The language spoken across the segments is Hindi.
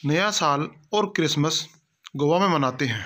नया साल और क्रिसमस गोवा में मनाते हैं।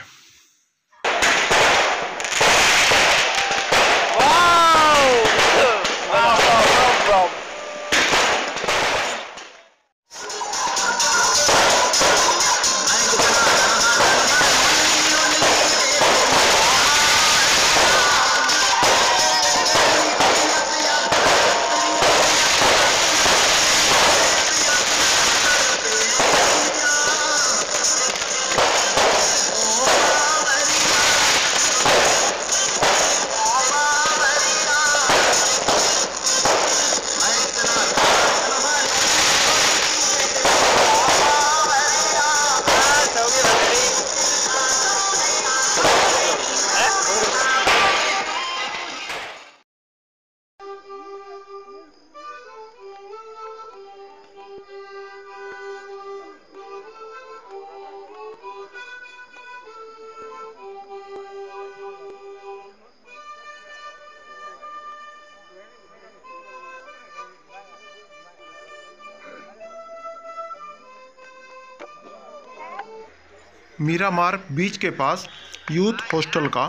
मीरामार बीच के पास यूथ हॉस्टल का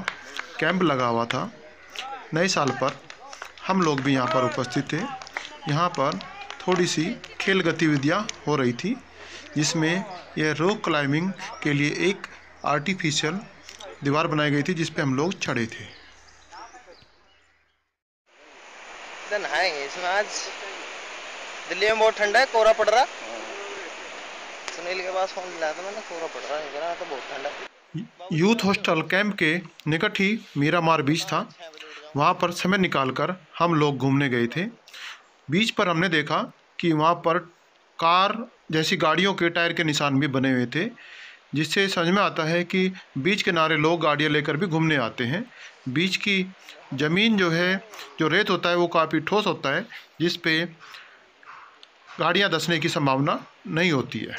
कैंप लगा हुआ था। नए साल पर हम लोग भी यहाँ पर उपस्थित थे। यहाँ पर थोड़ी सी खेल गतिविधियाँ हो रही थी, जिसमें यह रॉक क्लाइंबिंग के लिए एक आर्टिफिशियल दीवार बनाई गई थी, जिस पे हम लोग चढ़े थे। इसमें आज दिल्ली में बहुत ठंडा है, कोहरा पड़ रहा। सुनील के पास फोन मिला था मैंने, कोहरा पड़ रहा है तो बहुत ठंडा है। यूथ हॉस्टल कैंप के निकट ही मीरामार बीच था। वहाँ पर समय निकालकर हम लोग घूमने गए थे। बीच पर हमने देखा कि वहाँ पर कार जैसी गाड़ियों के टायर के निशान भी बने हुए थे, जिससे समझ में आता है कि बीच किनारे लोग गाड़ियाँ लेकर भी घूमने आते हैं। बीच की ज़मीन जो है, जो रेत होता है, वो काफ़ी ठोस होता है, जिस पे गाड़ियाँ धंसने की संभावना नहीं होती है।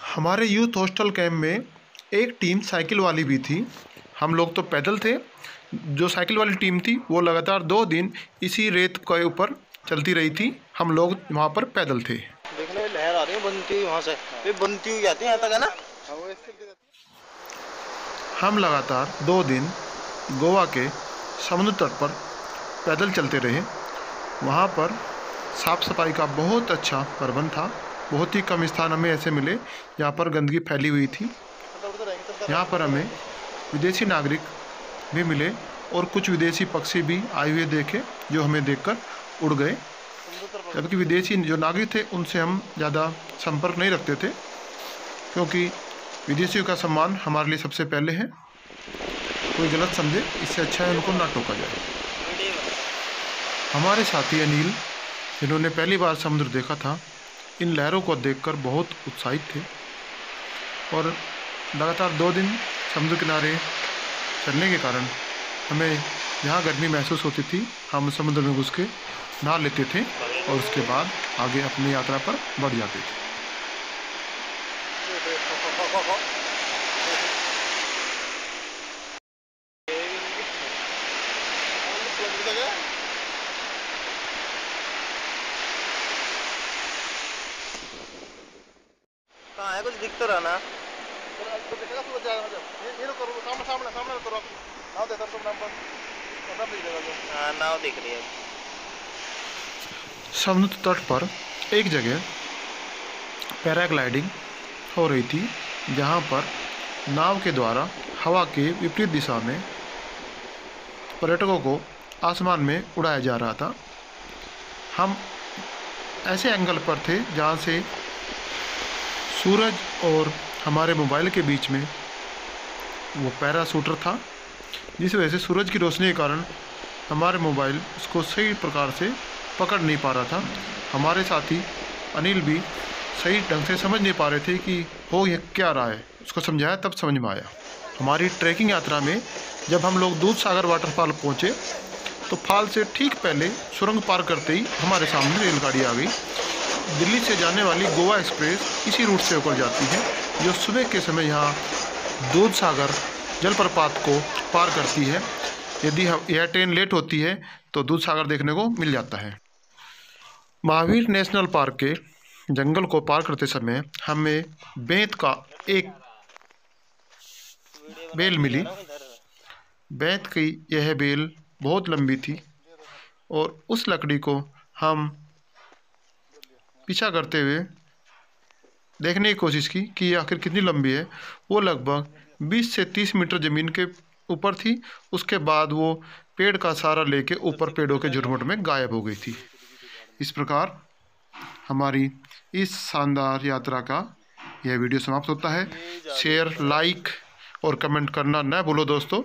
हमारे यूथ हॉस्टल कैंप में एक टीम साइकिल वाली भी थी। हम लोग तो पैदल थे। जो साइकिल वाली टीम थी वो लगातार 2 दिन इसी रेत के ऊपर चलती रही थी। हम लोग वहाँ पर पैदल थे। देखने में लहर आ रही है बनती हुई, वहाँ से ये बनती हुई आती है यहाँ तक, है ना। हम लगातार 2 दिन गोवा के समुद्र तट पर पैदल चलते रहे। वहाँ पर साफ़ सफाई का बहुत अच्छा प्रबंध था। बहुत ही कम स्थान हमें ऐसे मिले यहाँ पर गंदगी फैली हुई थी। यहाँ पर हमें विदेशी नागरिक भी मिले और कुछ विदेशी पक्षी भी आए हुए देखे, जो हमें देखकर उड़ गए। जबकि विदेशी जो नागरिक थे उनसे हम ज़्यादा संपर्क नहीं रखते थे, क्योंकि विदेशियों का सम्मान हमारे लिए सबसे पहले है। कोई गलत समझे, इससे अच्छा है उनको ना टोका जाए। हमारे साथी अनिल, जिन्होंने पहली बार समुद्र देखा था, इन लहरों को देखकर बहुत उत्साहित थे और लगातार 2 दिन समुद्र किनारे चलने के कारण हमें जहाँ गर्मी महसूस होती थी, हम समुद्र में घुस के नहा लेते थे और उसके बाद आगे अपनी यात्रा पर बढ़ जाते थे। कहाँ है, कुछ दिख तो रहा ना। नाव दिख रही है। समुद्र तट पर एक जगह पैराग्लाइडिंग हो रही थी, जहाँ पर नाव के द्वारा हवा के विपरीत दिशा में पर्यटकों को आसमान में उड़ाया जा रहा था। हम ऐसे एंगल पर थे जहाँ से सूरज और हमारे मोबाइल के बीच में वो पैराशूटर था, जिस वजह से सूरज की रोशनी के कारण हमारे मोबाइल उसको सही प्रकार से पकड़ नहीं पा रहा था। हमारे साथी अनिल भी सही ढंग से समझ नहीं पा रहे थे कि हो यह क्या रहा है। उसको समझाया तब समझ में आया। हमारी ट्रैकिंग यात्रा में जब हम लोग दूधसागर वाटरफॉल पहुँचे तो फॉल से ठीक पहले सुरंग पार करते ही हमारे सामने रेलगाड़ी आ गई। दिल्ली से जाने वाली गोवा एक्सप्रेस इसी रूट से होकर जाती है, जो सुबह के समय यहाँ दूधसागर जलप्रपात को पार करती है। यदि यह ट्रेन लेट होती है तो दूधसागर देखने को मिल जाता है। महावीर नेशनल पार्क के जंगल को पार करते समय हमें बेंत का एक बेल मिली। बेंत की यह बेल बहुत लंबी थी और उस लकड़ी को हम पीछा करते हुए देखने की कोशिश की कि आखिर कितनी लंबी है। वो लगभग 20 से 30 मीटर ज़मीन के ऊपर थी। उसके बाद वो पेड़ का सहारा लेके ऊपर पेड़ों के झुरमुट में गायब हो गई थी। इस प्रकार हमारी इस शानदार यात्रा का यह वीडियो समाप्त होता है। शेयर, लाइक और कमेंट करना न भूलो दोस्तों।